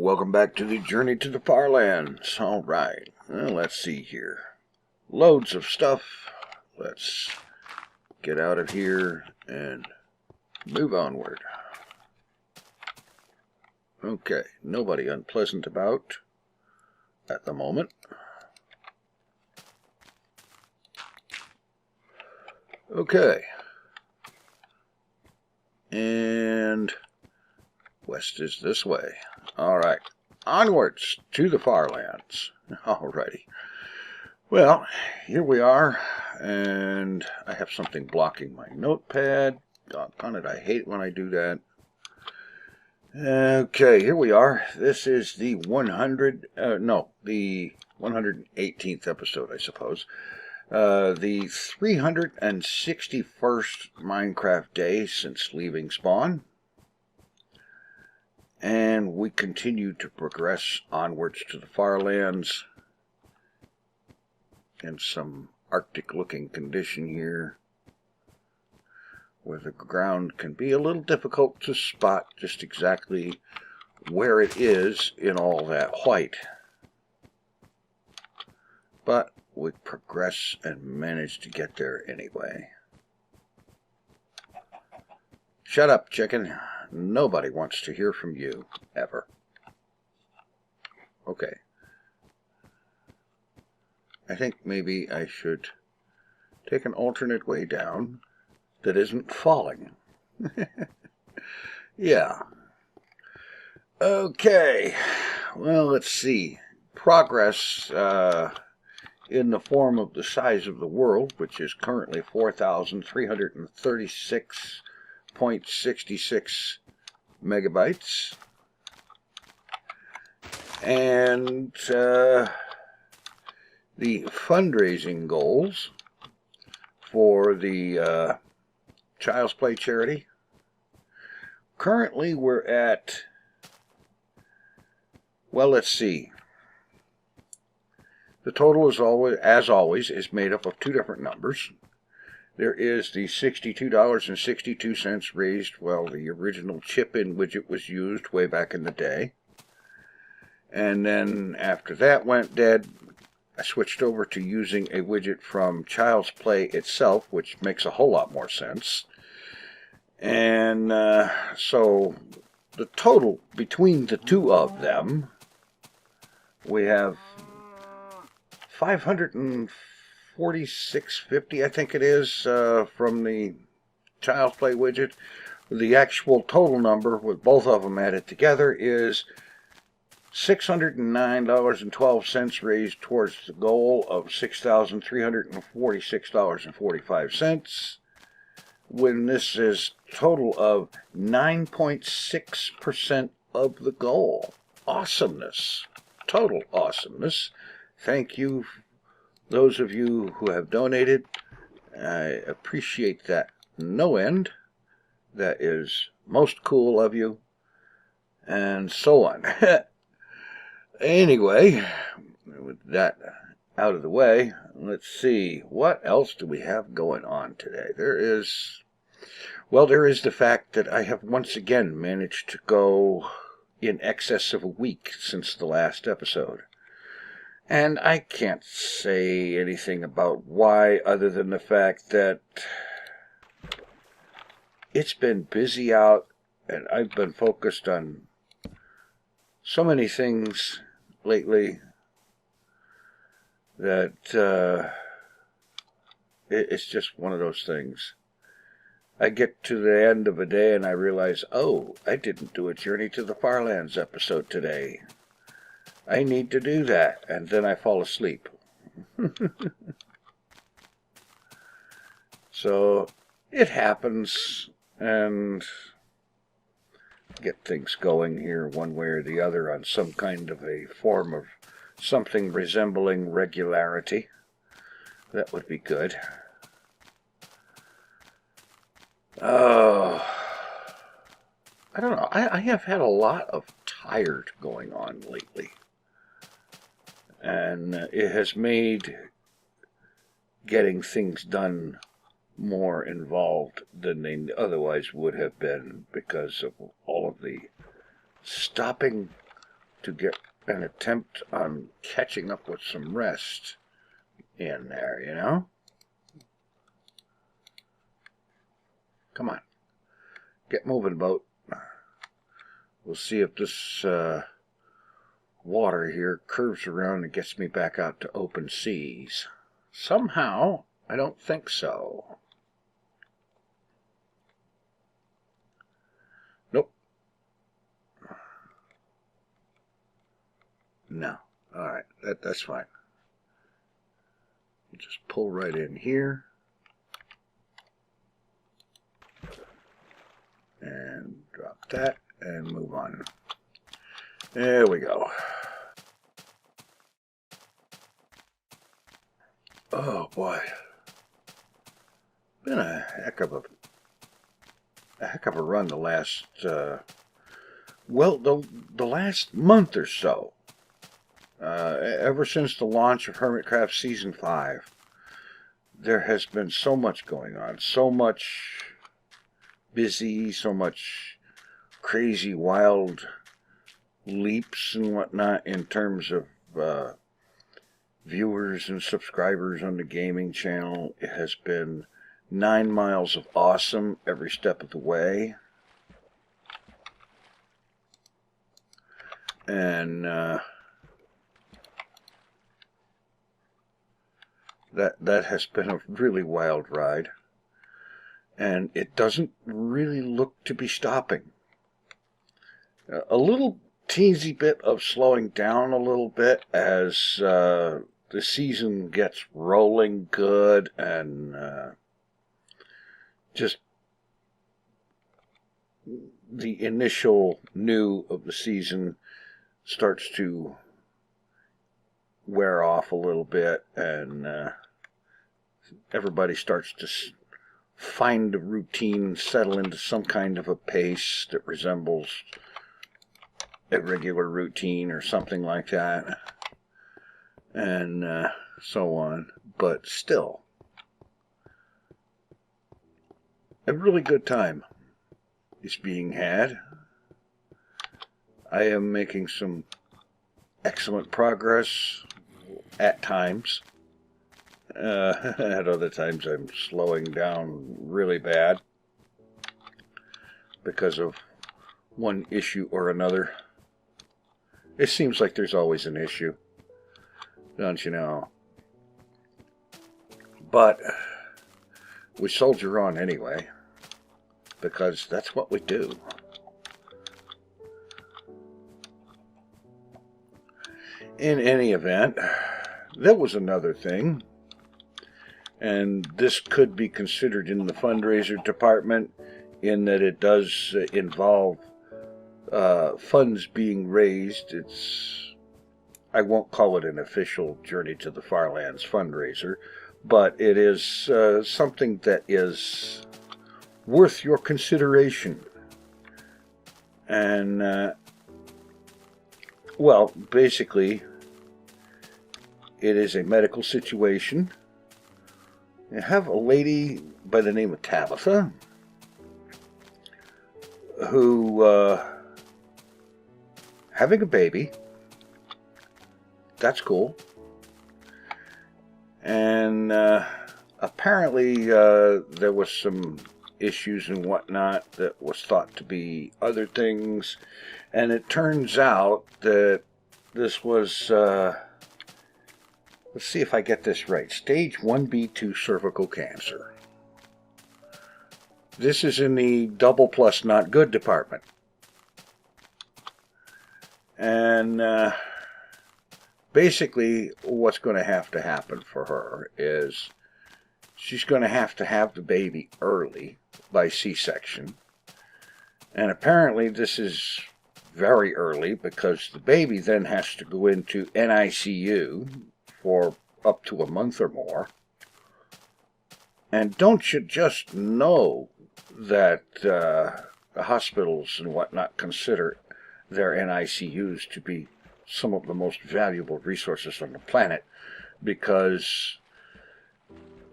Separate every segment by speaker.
Speaker 1: Welcome back to the Journey to the FarLands. Alright, well, let's see here. Loads of stuff. Let's get out of here and move onward. Okay, nobody unpleasant about at the moment. Okay. And west is this way. Alright, onwards to the FarLands. Alrighty. Well, here we are, and I have something blocking my notepad. Doggone it, I hate when I do that. Okay, here we are. This is the the 118th episode, I suppose. The 361st Minecraft day since leaving spawn. And we continue to progress onwards to the FarLands in some Arctic-looking condition here, where the ground can be a little difficult to spot just exactly where it is in all that white. But we progress and manage to get there anyway. Shut up, chicken. Nobody wants to hear from you, ever. Okay. I think maybe I should take an alternate way down that isn't falling. Yeah. Okay. Well, let's see. Progress in the form of the size of the world, which is currently 4,336.66 megabytes, and the fundraising goals for the Child's Play charity. Currently we're at, well, let's see. The total is always, as always, is made up of two different numbers. There is the $62.62 raised while the original chip-in widget was used way back in the day. And then after that went dead, I switched over to using a widget from Child's Play itself, which makes a whole lot more sense. And so the total between the two of them, we have $546.50, I think it is, from the Child's Play widget. The actual total number with both of them added together is $609.12 raised towards the goal of $6,346.45, when this is a total of 9.6% of the goal. Awesomeness. Total awesomeness. Thank you, those of you who have donated. I appreciate that no end. That is most cool of you. And so on. Anyway, with that out of the way, let's see. What else do we have going on today? There is the fact that I have once again managed to go in excess of a week since the last episode. And I can't say anything about why other than the fact that it's been busy out and I've been focused on so many things lately that it's just one of those things. I get to the end of a day and I realize, oh, I didn't do a Journey to the FarLands episode today. I need to do that, and then I fall asleep. So it happens, and get things going here one way or the other on some kind of a form of something resembling regularity. That would be good. Oh, I don't know. I have had a lot of tired going on lately. And it has made getting things done more involved than they otherwise would have been because of all of the stopping, to get an attempt on catching up with some rest in there, you know? Come on. Get moving, boat. We'll see if this water here curves around and gets me back out to open seas. Somehow, I don't think so. Nope. No. Alright, that's fine. You just pull right in here. And drop that and move on. There we go. Oh boy. Been a heck of a run the last well, the last month or so. Ever since the launch of Hermitcraft Season 5, there has been so much going on, so much busy, so much crazy, wild leaps and whatnot in terms of viewers and subscribers on the gaming channel. It has been 9 miles of awesome every step of the way. And that has been a really wild ride. And it doesn't really look to be stopping. A little teensy bit of slowing down a little bit as the season gets rolling good and just the initial new of the season starts to wear off a little bit, and everybody starts to find a routine, settle into some kind of a pace that resembles a regular routine or something like that, and so on. But still, a really good time is being had. I am making some excellent progress at times. At other times I'm slowing down really bad because of one issue or another. It seems like there's always an issue, don't you know? But we soldier on anyway, because that's what we do. In any event, there was another thing, and this could be considered in the fundraiser department, in that it does involve funds being raised. I won't call it an official Journey to the FarLands fundraiser, but it is something that is worth your consideration. And well, basically, it is a medical situation. You have a lady by the name of Tabitha who having a baby. That's cool. And apparently there was some issues and whatnot that was thought to be other things, and it turns out that this was let's see if I get this right, stage 1B2 cervical cancer. This is in the double plus not good department. And basically what's going to happen for her is she's going to have the baby early by C-section. And apparently this is very early because the baby then has to go into NICU for up to a month or more. And don't you just know that the hospitals and whatnot consider their NICUs to be some of the most valuable resources on the planet, because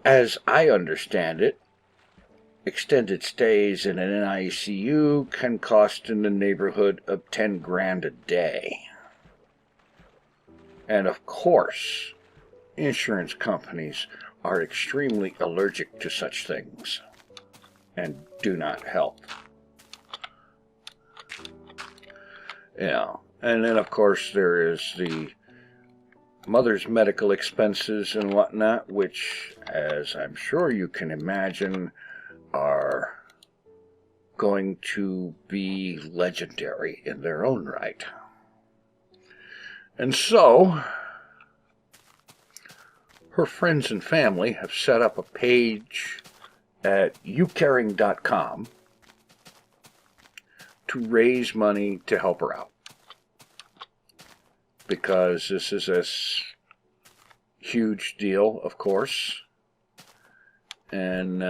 Speaker 1: as I understand it, extended stays in an NICU can cost in the neighborhood of 10 grand a day. And of course, insurance companies are extremely allergic to such things and do not help. Yeah, and then of course there is the mother's medical expenses and whatnot, which, as I'm sure you can imagine, are going to be legendary in their own right. And so, her friends and family have set up a page at youcaring.com to raise money to help her out. Because this is a huge deal, of course. And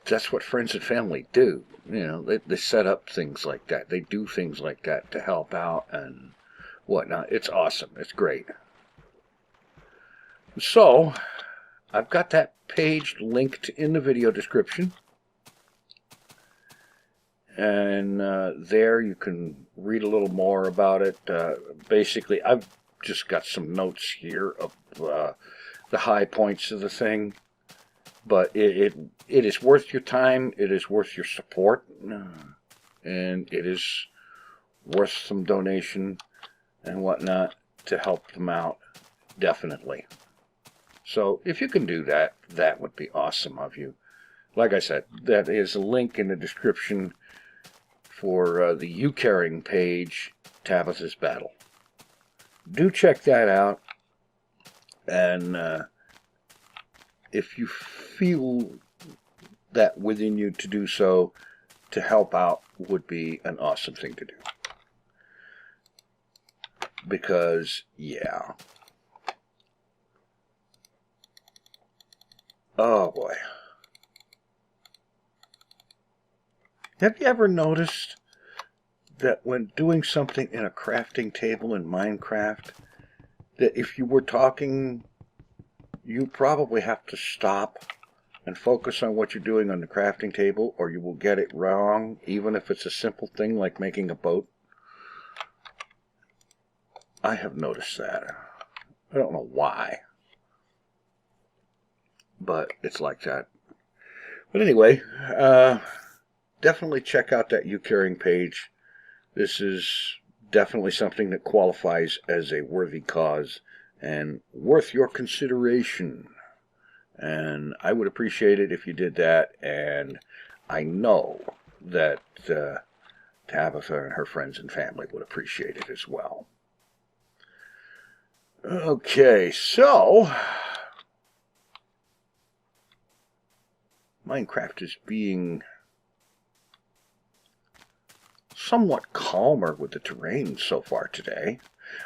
Speaker 1: that's what friends and family do. You know, they set up things like that. They do things like that to help out and whatnot. It's awesome. It's great. So, I've got that page linked in the video description. And there you can read a little more about it. Basically, I've just got some notes here of the high points of the thing. But it is worth your time. It is worth your support. And it is worth some donation and whatnot to help them out. Definitely. So if you can do that, that would be awesome of you. Like I said, that is a link in the description for the You Caring page, Tabitha's Battle. Do check that out, and if you feel that within you to do so, to help out would be an awesome thing to do. Because, yeah. Oh boy. Have you ever noticed that when doing something in a crafting table in Minecraft, that if you were talking, you probably have to stop and focus on what you're doing on the crafting table, or you will get it wrong, even if it's a simple thing like making a boat? I have noticed that. I don't know why, but it's like that. But anyway, definitely check out that You Caring page. This is definitely something that qualifies as a worthy cause and worth your consideration. And I would appreciate it if you did that. And I know that Tabitha and her friends and family would appreciate it as well. Okay, so Minecraft is being somewhat calmer with the terrain so far today.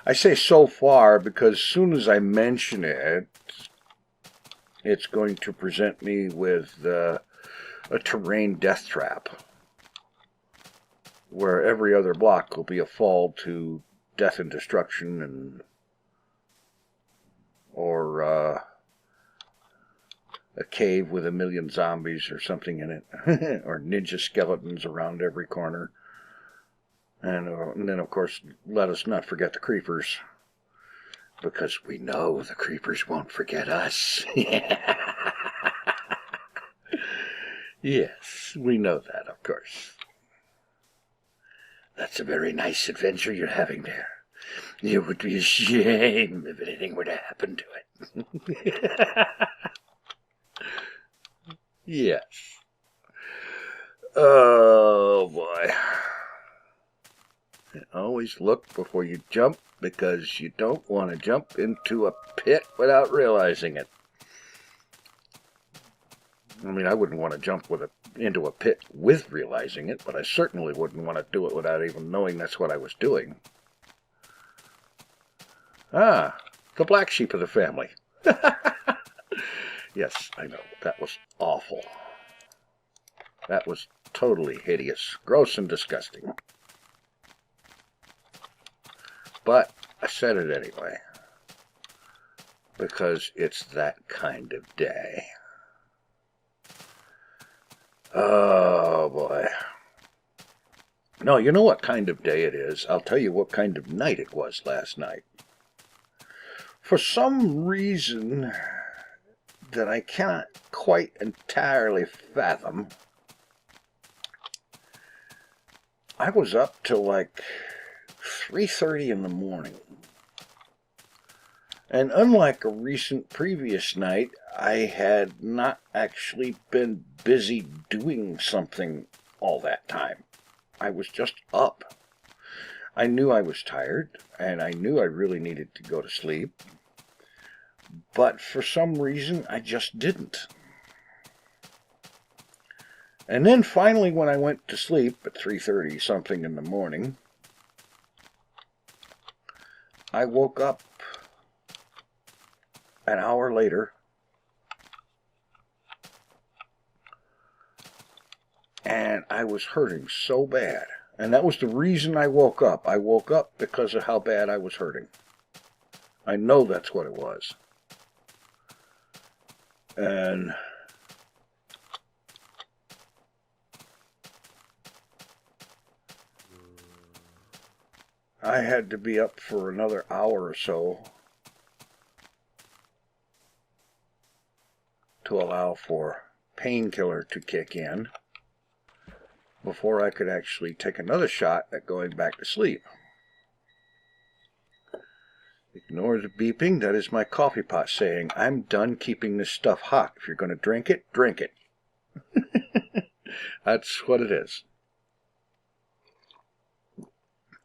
Speaker 1: I say so far because as soon as I mention it, it's going to present me with a terrain death trap, where every other block will be a fall to death and destruction, or a cave with 1,000,000 zombies or something in it, or ninja skeletons around every corner. And then, of course, let us not forget the creepers, because we know the creepers won't forget us. Yes, we know that, of course. That's a very nice adventure you're having there. It would be a shame if anything were to happen to it. Yes. Oh, boy. Always look before you jump, because you don't want to jump into a pit without realizing it. I mean, I wouldn't want to jump into a pit with realizing it, but I certainly wouldn't want to do it without even knowing that's what I was doing. Ah, the black sheep of the family. Yes, I know. That was awful. That was totally hideous, gross, and disgusting. But I said it anyway, because it's that kind of day. Oh, boy. No, you know what kind of day it is. I'll tell you what kind of night it was last night. For some reason that I cannot quite entirely fathom, I was up till like 3:30 in the morning. And unlike a recent previous night, I had not actually been busy doing something all that time. I was just up. I knew I was tired, and I knew I really needed to go to sleep. But for some reason, I just didn't. And then finally, when I went to sleep at 3:30 something in the morning, I woke up an hour later, and I was hurting so bad. And that was the reason I woke up. I woke up because of how bad I was hurting. I know that's what it was. And I had to be up for another hour or so to allow for painkiller to kick in before I could actually take another shot at going back to sleep. Ignore the beeping. That is my coffee pot saying, I'm done keeping this stuff hot. If you're going to drink it, drink it. That's what it is.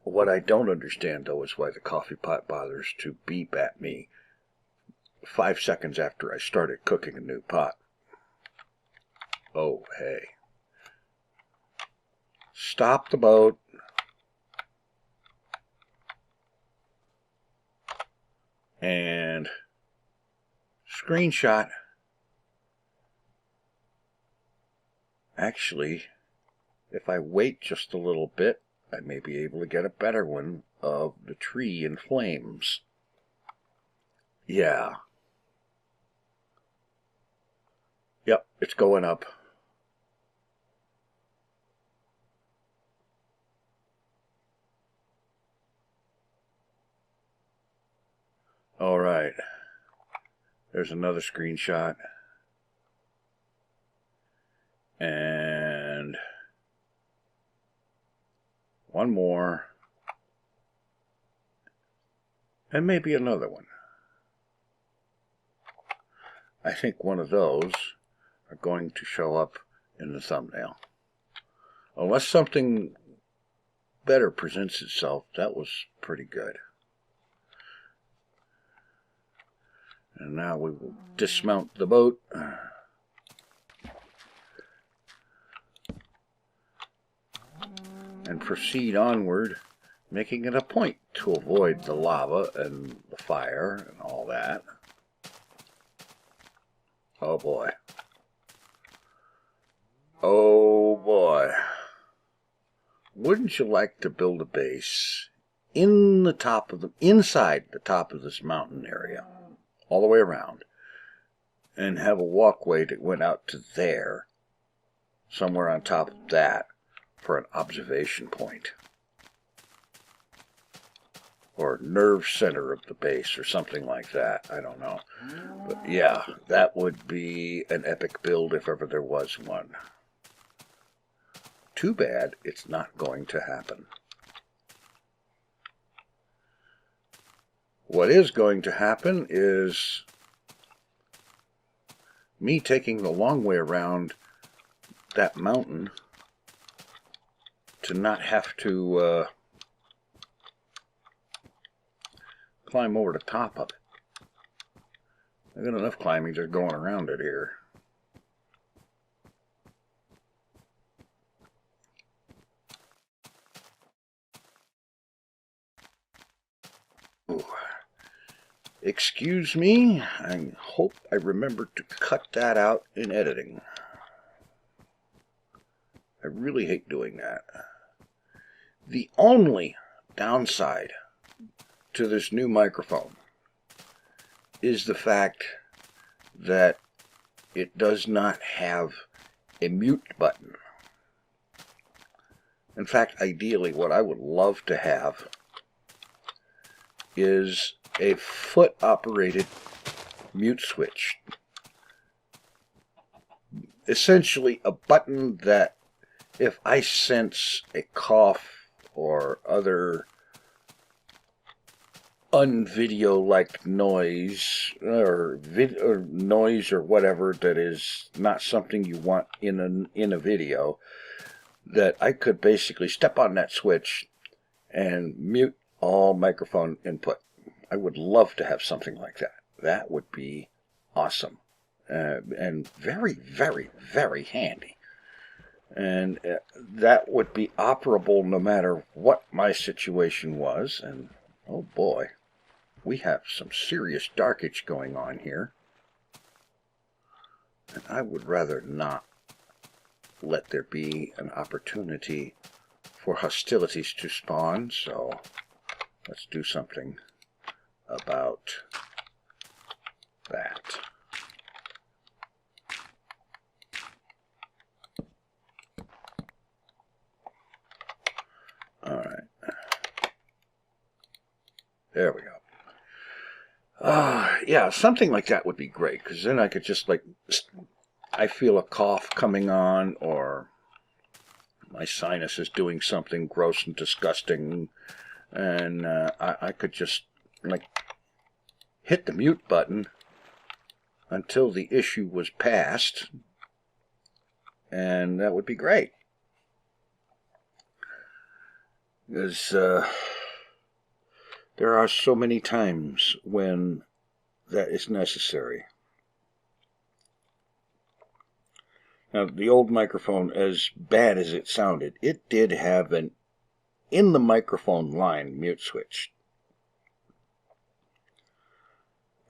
Speaker 1: What I don't understand, though, is why the coffee pot bothers to beep at me 5 seconds after I started cooking a new pot. Oh, hey. Stop the boat. And screenshot. Actually, if I wait just a little bit, I may be able to get a better one of the tree in flames. Yeah. Yep, it's going up. All right. There's another screenshot. And one more. And maybe another one. I think one of those are going to show up in the thumbnail. Unless something better presents itself, that was pretty good. And now we will dismount the boat. And proceed onward, making it a point to avoid the lava and the fire and all that. Oh boy. Oh boy. Wouldn't you like to build a base in the top of inside the top of this mountain area, all the way around, and have a walkway that went out to there, somewhere on top of that, for an observation point, or nerve center of the base, or something like that. I don't know. But yeah, that would be an epic build if ever there was one. Too bad it's not going to happen. What is going to happen is me taking the long way around that mountain to not have to climb over the top of it. I've got enough climbing just going around it here. Ooh. Excuse me, I hope I remember to cut that out in editing. I really hate doing that. The only downside to this new microphone is the fact that it does not have a mute button. In fact, ideally, what I would love to have is a foot-operated mute switch. Essentially, a button that if I sense a cough or other unvideo-like noise or noise or whatever that is not something you want in a video, that I could basically step on that switch and mute all microphone input. I would love to have something like that. That would be awesome and very, very, very handy. And that would be operable no matter what my situation was. And oh boy, we have some serious darkage going on here. And I would rather not let there be an opportunity for hostilities to spawn, so let's do something about that. All right. There we go. Yeah, something like that would be great, because then I could just, like, I feel a cough coming on, or my sinus is doing something gross and disgusting, and I could just, like, hit the mute button until the issue was passed, and that would be great. Because there are so many times when that is necessary. Now, the old microphone, as bad as it sounded, it did have an in the microphone line mute switch.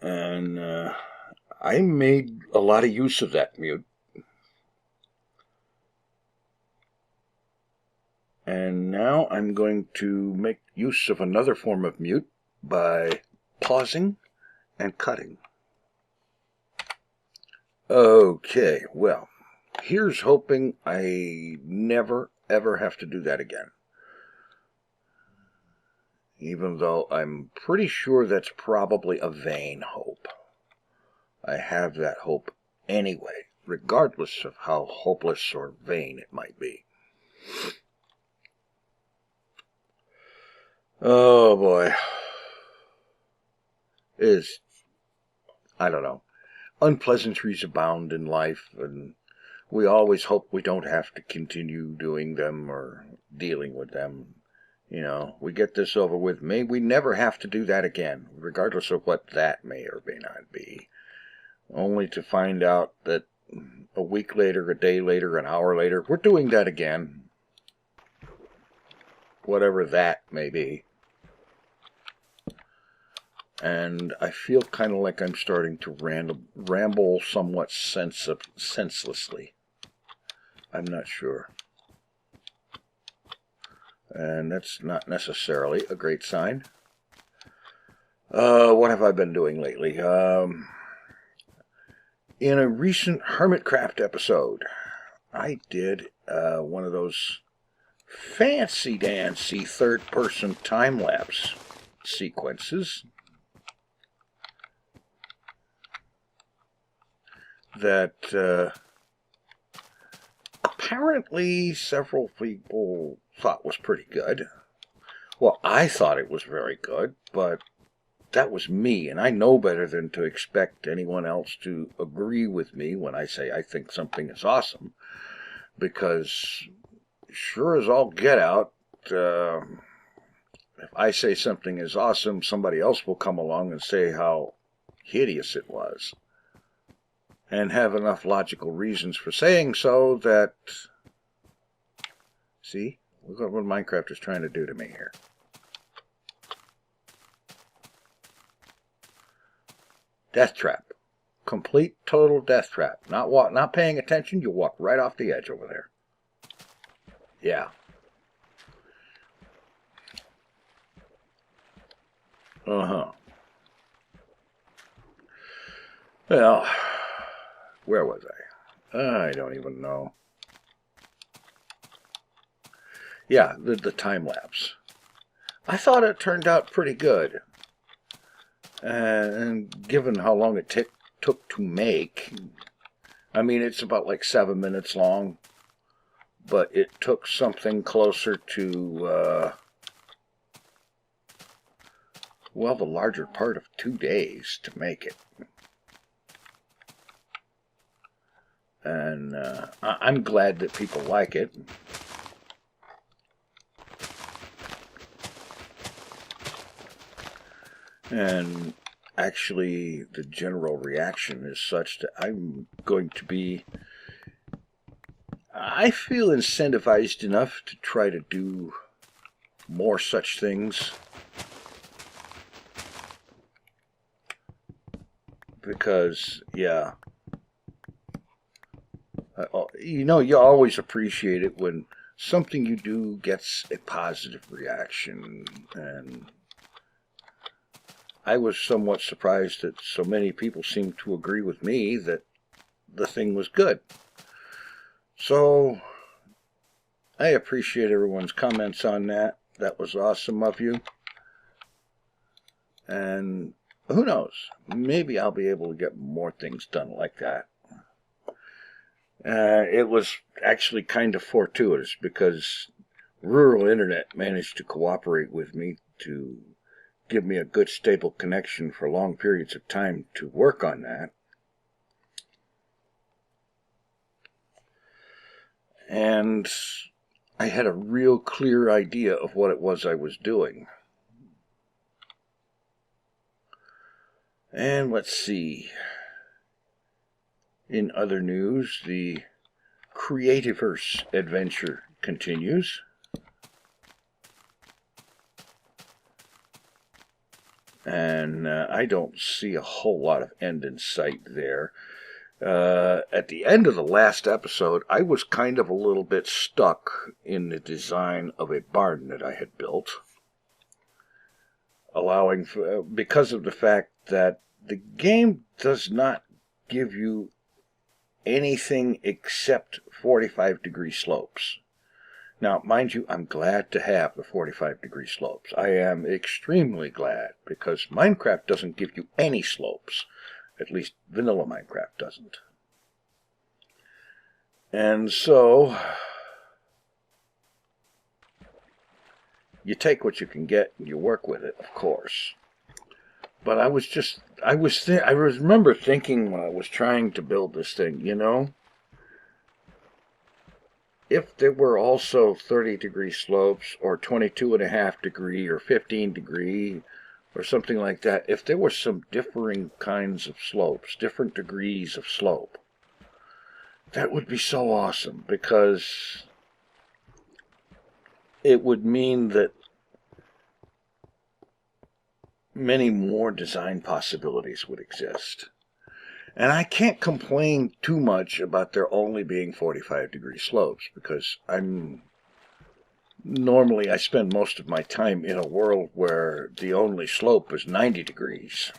Speaker 1: And I made a lot of use of that mute. And now I'm going to make use of another form of mute by pausing and cutting. Okay, well, here's hoping I never ever have to do that again. Even though I'm pretty sure that's probably a vain hope. I have that hope anyway, regardless of how hopeless or vain it might be. Oh boy. I don't know. Unpleasantries abound in life, and we always hope we don't have to continue doing them or dealing with them. You know, we get this over with. May we never have to do that again, regardless of what that may or may not be. Only to find out that a week later, a day later, an hour later, we're doing that again. Whatever that may be. And I feel kind of like I'm starting to ramble somewhat senselessly. I'm not sure. And that's not necessarily a great sign. What have I been doing lately? In a recent Hermitcraft episode, I did one of those fancy-dancy third-person time-lapse sequences that apparently several people thought was pretty good. Well, I thought it was very good, but that was me, and I know better than to expect anyone else to agree with me when I say I think something is awesome, because sure as all get out, if I say something is awesome, somebody else will come along and say how hideous it was, and have enough logical reasons for saying so that, see, look at what Minecraft is trying to do to me here. Death trap. Complete, total death trap. Not paying attention, you walk right off the edge over there. Yeah. Uh-huh. Well, where was I? I don't even know. Yeah, the time lapse. I thought it turned out pretty good. And given how long it took to make, I mean, it's about like 7 minutes long, but it took something closer to, well, the larger part of 2 days to make it. And I'm glad that people like it. And actually, the general reaction is such that I'm going to be... I feel incentivized enough to try to do more such things. Because, yeah... you know, you always appreciate it when something you do gets a positive reaction, and I was somewhat surprised that so many people seemed to agree with me that the thing was good. So, I appreciate everyone's comments on that. That was awesome of you. And who knows, maybe I'll be able to get more things done like that. It was actually kind of fortuitous because rural internet managed to cooperate with me to give me a good stable connection for long periods of time to work on that. And I had a real clear idea of what it was I was doing. And let's see. In other news, the Creativerse adventure continues. And I don't see a whole lot of end in sight there. At the end of the last episode, I was kind of a little bit stuck in the design of a barn that I had built, allowing for, because of the fact that the game does not give you anything except 45-degree slopes. Now, mind you, I'm glad to have the 45-degree slopes. I am extremely glad, because Minecraft doesn't give you any slopes. At least vanilla Minecraft doesn't. And so, you take what you can get and you work with it, of course. But I remember thinking when I was trying to build this thing, you know, if there were also 30-degree slopes, or 22.5-degree, or 15-degree, or something like that, if there were some differing kinds of slopes, different degrees of slope, that would be so awesome, because it would mean that many more design possibilities would exist. And I can't complain too much about there only being 45-degree slopes, because normally I spend most of my time in a world where the only slope is 90 degrees,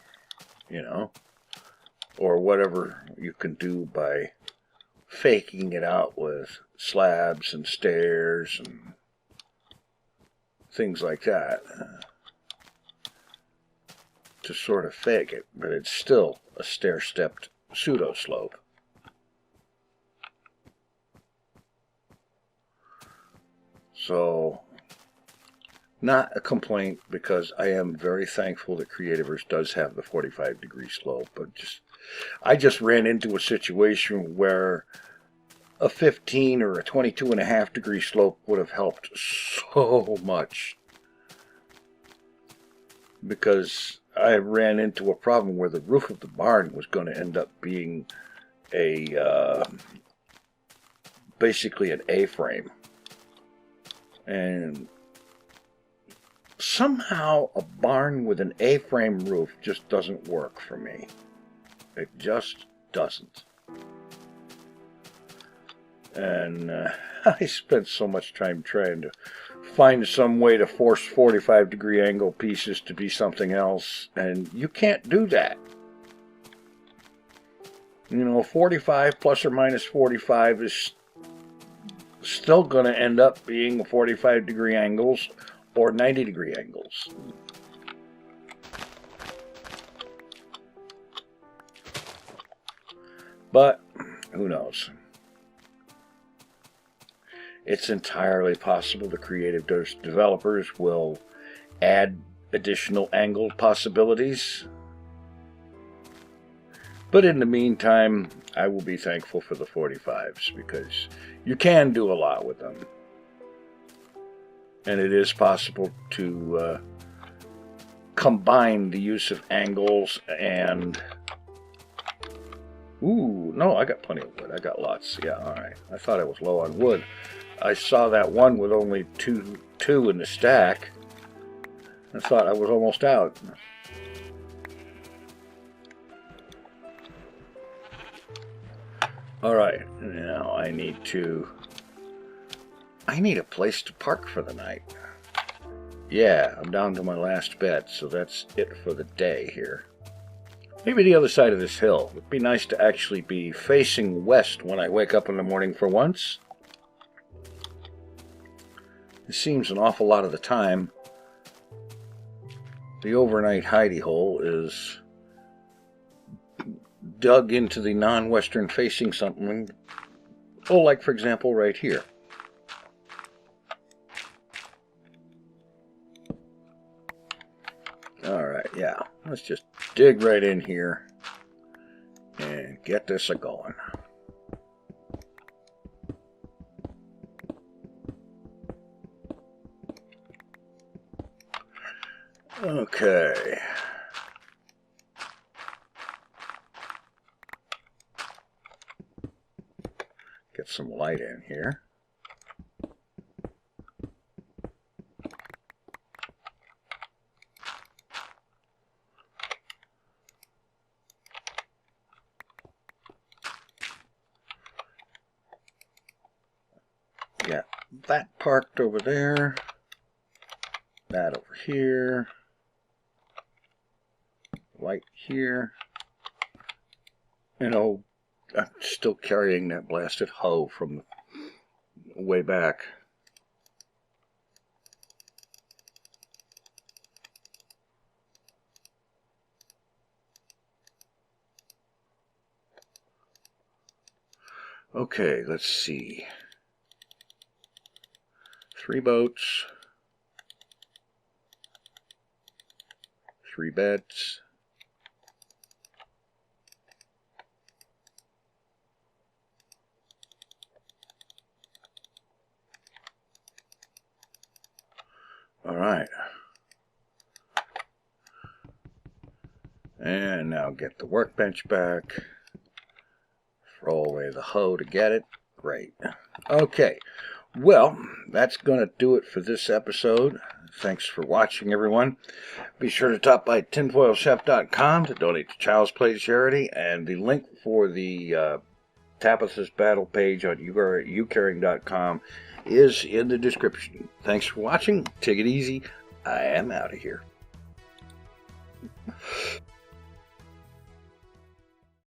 Speaker 1: you know, or whatever you can do by faking it out with slabs and stairs and things like that to sort of fake it, but it's still a stair-stepped pseudo-slope. So, not a complaint, because I am very thankful that Creativerse does have the 45-degree slope. But I just ran into a situation where a 15 or a 22.5-degree slope would have helped so much, because I ran into a problem where the roof of the barn was going to end up being basically an A-frame. And somehow a barn with an A-frame roof just doesn't work for me. It just doesn't. And I spent so much time trying to find some way to force 45-degree angle pieces to be something else, and you can't do that. You know, 45 plus or minus 45 is still going to end up being 45-degree angles or 90-degree angles. But who knows? It's entirely possible the creative developers will add additional angle possibilities. But in the meantime, I will be thankful for the 45s because you can do a lot with them. And it is possible to combine the use of angles and... Ooh, no, I got plenty of wood. I got lots. Yeah, alright. I thought I was low on wood. I saw that one with only two in the stack. I thought I was almost out. Alright, now I need a place to park for the night. Yeah, I'm down to my last bet, so that's it for the day here. Maybe the other side of this hill. It'd be nice to actually be facing west when I wake up in the morning for once. It seems an awful lot of the time the overnight hidey hole is dug into the non-western facing something. Oh, like for example right here. Alright, yeah. Let's just dig right in here and get this a-going. Okay. Get some light in here. Yeah, that parked over there. That over here. Light here. You know, I'm still carrying that blasted hoe from way back. Okay, let's see. 3 boats. 3 beds. All right. And now get the workbench back. Throw away the hoe to get it. Great. Okay. Well, that's going to do it for this episode. Thanks for watching, everyone. Be sure to stop by TinFoilChef.com to donate to Child's Play charity, and the link for the Tabitha's battle page on ucaring.com is in the description. Thanks for watching. Take it easy. I am out of here.